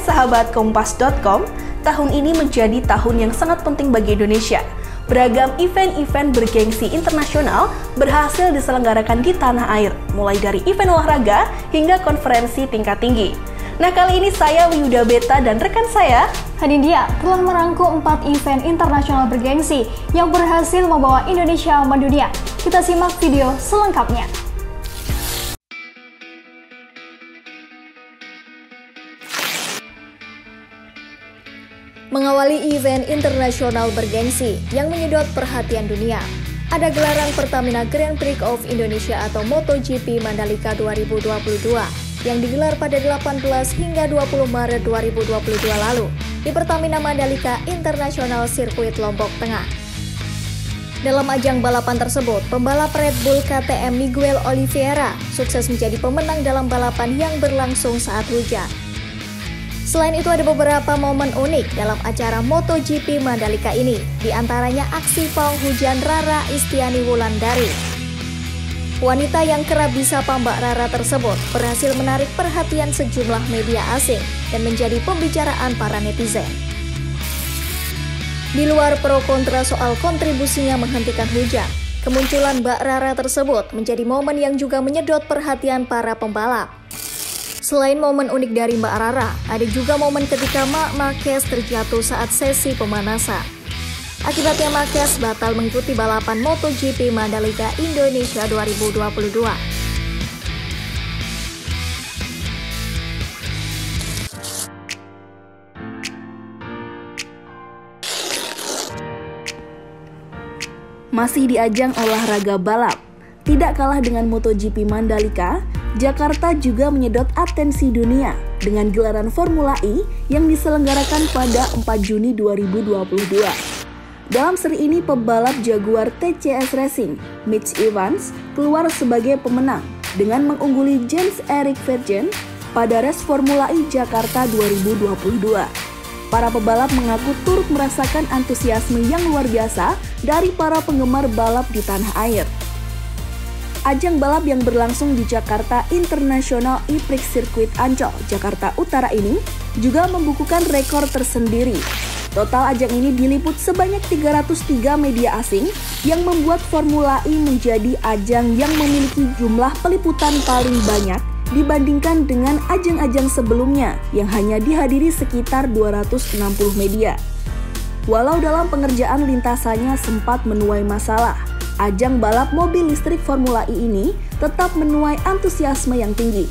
sahabat Kompas.com, tahun ini menjadi tahun yang sangat penting bagi Indonesia. Beragam event-event bergengsi internasional berhasil diselenggarakan di tanah air, mulai dari event olahraga hingga konferensi tingkat tinggi. Nah, kali ini saya Wiyuda Beta dan rekan saya Hadindia telah merangkum 4 event internasional bergengsi yang berhasil membawa Indonesia mendunia. Kita simak video selengkapnya. Mengawali event internasional bergengsi yang menyedot perhatian dunia, ada gelaran Pertamina Grand Prix of Indonesia atau MotoGP Mandalika 2022 yang digelar pada 18 hingga 20 Maret 2022 lalu di Pertamina Mandalika International Circuit Lombok Tengah. Dalam ajang balapan tersebut, pembalap Red Bull KTM Miguel Oliveira sukses menjadi pemenang dalam balapan yang berlangsung saat hujan. Selain itu ada beberapa momen unik dalam acara MotoGP Mandalika ini, di antaranya aksi pawang hujan Rara Istiani Wulandari. Wanita yang kerap disapa Mbak Rara tersebut berhasil menarik perhatian sejumlah media asing dan menjadi pembicaraan para netizen. Di luar pro kontra soal kontribusinya menghentikan hujan, kemunculan Mbak Rara tersebut menjadi momen yang juga menyedot perhatian para pembalap. Selain momen unik dari Mbak Rara, ada juga momen ketika Marc Marquez terjatuh saat sesi pemanasan. Akibatnya Marquez batal mengikuti balapan MotoGP Mandalika Indonesia 2022. Masih di ajang olahraga balap, tidak kalah dengan MotoGP Mandalika, Jakarta juga menyedot atensi dunia dengan gelaran Formula E yang diselenggarakan pada 4 Juni 2022. Dalam seri ini, pebalap Jaguar TCS Racing, Mitch Evans, keluar sebagai pemenang dengan mengungguli Jean-Eric Vergne pada race Formula E Jakarta 2022. Para pebalap mengaku turut merasakan antusiasme yang luar biasa dari para penggemar balap di tanah air. Ajang balap yang berlangsung di Jakarta International E-Prix Circuit Ancol, Jakarta Utara ini juga membukukan rekor tersendiri. Total ajang ini diliput sebanyak 303 media asing yang membuat Formula E menjadi ajang yang memiliki jumlah peliputan paling banyak dibandingkan dengan ajang-ajang sebelumnya yang hanya dihadiri sekitar 260 media. Walau dalam pengerjaan lintasannya sempat menuai masalah, ajang balap mobil listrik Formula E ini tetap menuai antusiasme yang tinggi.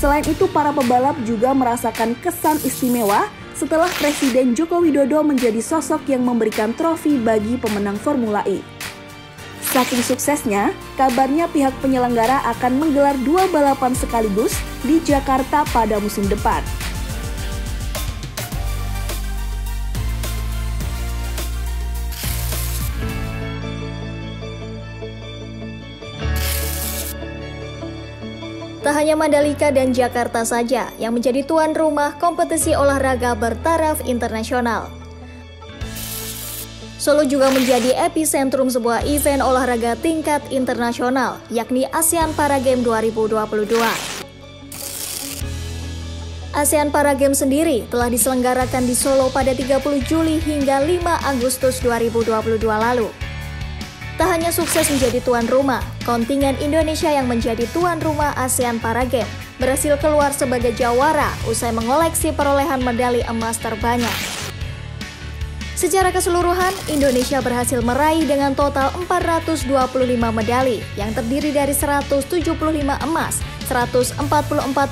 Selain itu, para pebalap juga merasakan kesan istimewa setelah Presiden Joko Widodo menjadi sosok yang memberikan trofi bagi pemenang Formula E. Saking suksesnya, kabarnya pihak penyelenggara akan menggelar 2 balapan sekaligus di Jakarta pada musim depan. Tak hanya Mandalika dan Jakarta saja yang menjadi tuan rumah kompetisi olahraga bertaraf internasional. Solo juga menjadi epicentrum sebuah event olahraga tingkat internasional, yakni ASEAN Para Games 2022. ASEAN Para Games sendiri telah diselenggarakan di Solo pada 30 Juli hingga 5 Agustus 2022 lalu. Tak hanya sukses menjadi tuan rumah, kontingen Indonesia yang menjadi tuan rumah ASEAN Para Games berhasil keluar sebagai jawara usai mengoleksi perolehan medali emas terbanyak. Secara keseluruhan, Indonesia berhasil meraih dengan total 425 medali yang terdiri dari 175 emas, 144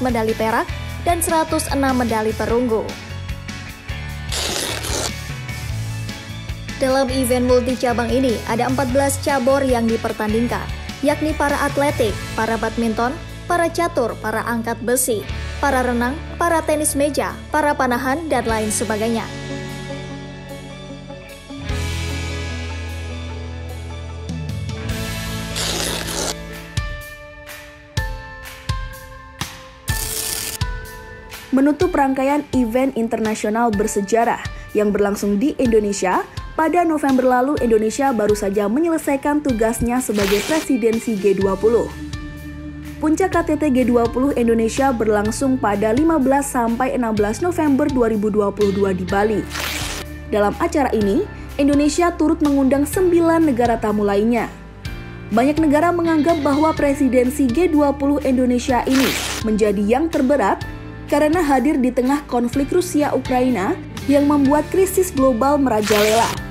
medali perak, dan 106 medali perunggu. Dalam event multi cabang ini, ada 14 cabur yang dipertandingkan, yakni para atletik, para badminton, para catur, para angkat besi, para renang, para tenis meja, para panahan, dan lain sebagainya. Menutup rangkaian event internasional bersejarah yang berlangsung di Indonesia, pada November lalu Indonesia baru saja menyelesaikan tugasnya sebagai presidensi G20. Puncak KTT G20 Indonesia berlangsung pada 15-16 November 2022 di Bali. Dalam acara ini, Indonesia turut mengundang 9 negara tamu lainnya. Banyak negara menganggap bahwa presidensi G20 Indonesia ini menjadi yang terberat karena hadir di tengah konflik Rusia-Ukraina yang membuat krisis global merajalela.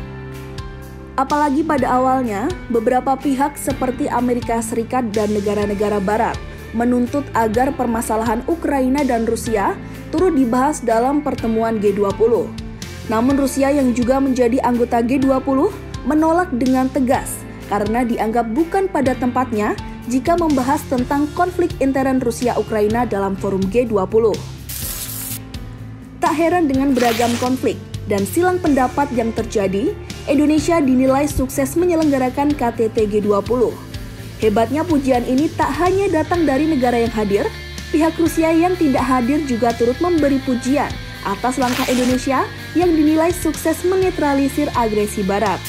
Apalagi pada awalnya, beberapa pihak seperti Amerika Serikat dan negara-negara barat menuntut agar permasalahan Ukraina dan Rusia turut dibahas dalam pertemuan G20. Namun Rusia yang juga menjadi anggota G20 menolak dengan tegas karena dianggap bukan pada tempatnya jika membahas tentang konflik intern Rusia-Ukraina dalam forum G20. Tak heran dengan beragam konflik dan silang pendapat yang terjadi, Indonesia dinilai sukses menyelenggarakan KTT G20. Hebatnya pujian ini tak hanya datang dari negara yang hadir, pihak Rusia yang tidak hadir juga turut memberi pujian atas langkah Indonesia yang dinilai sukses menetralisir agresi Barat.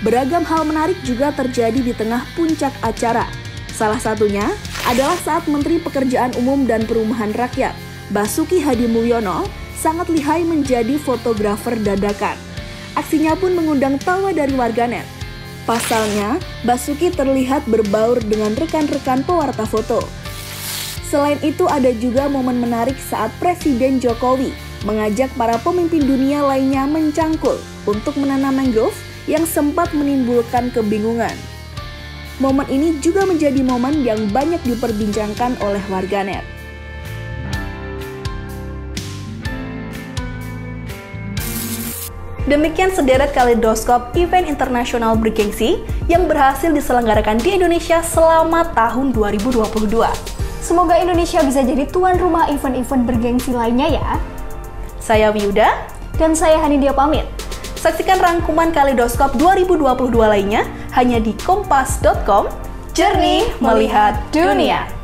Beragam hal menarik juga terjadi di tengah puncak acara. Salah satunya adalah saat Menteri Pekerjaan Umum dan Perumahan Rakyat, Basuki Hadimulyono, sangat lihai menjadi fotografer dadakan. Aksinya pun mengundang tawa dari warganet. Pasalnya, Basuki terlihat berbaur dengan rekan-rekan pewarta foto. Selain itu, ada juga momen menarik saat Presiden Jokowi mengajak para pemimpin dunia lainnya mencangkul untuk menanam mangrove yang sempat menimbulkan kebingungan. Momen ini juga menjadi momen yang banyak diperbincangkan oleh warganet. Demikian sederet kaleidoskop event internasional bergengsi yang berhasil diselenggarakan di Indonesia selama tahun 2022. Semoga Indonesia bisa jadi tuan rumah event-event bergengsi lainnya ya. Saya Wiyuda. Dan saya Hanidia pamit. Saksikan rangkuman kaleidoskop 2022 lainnya hanya di kompas.com. Jernih melihat dunia.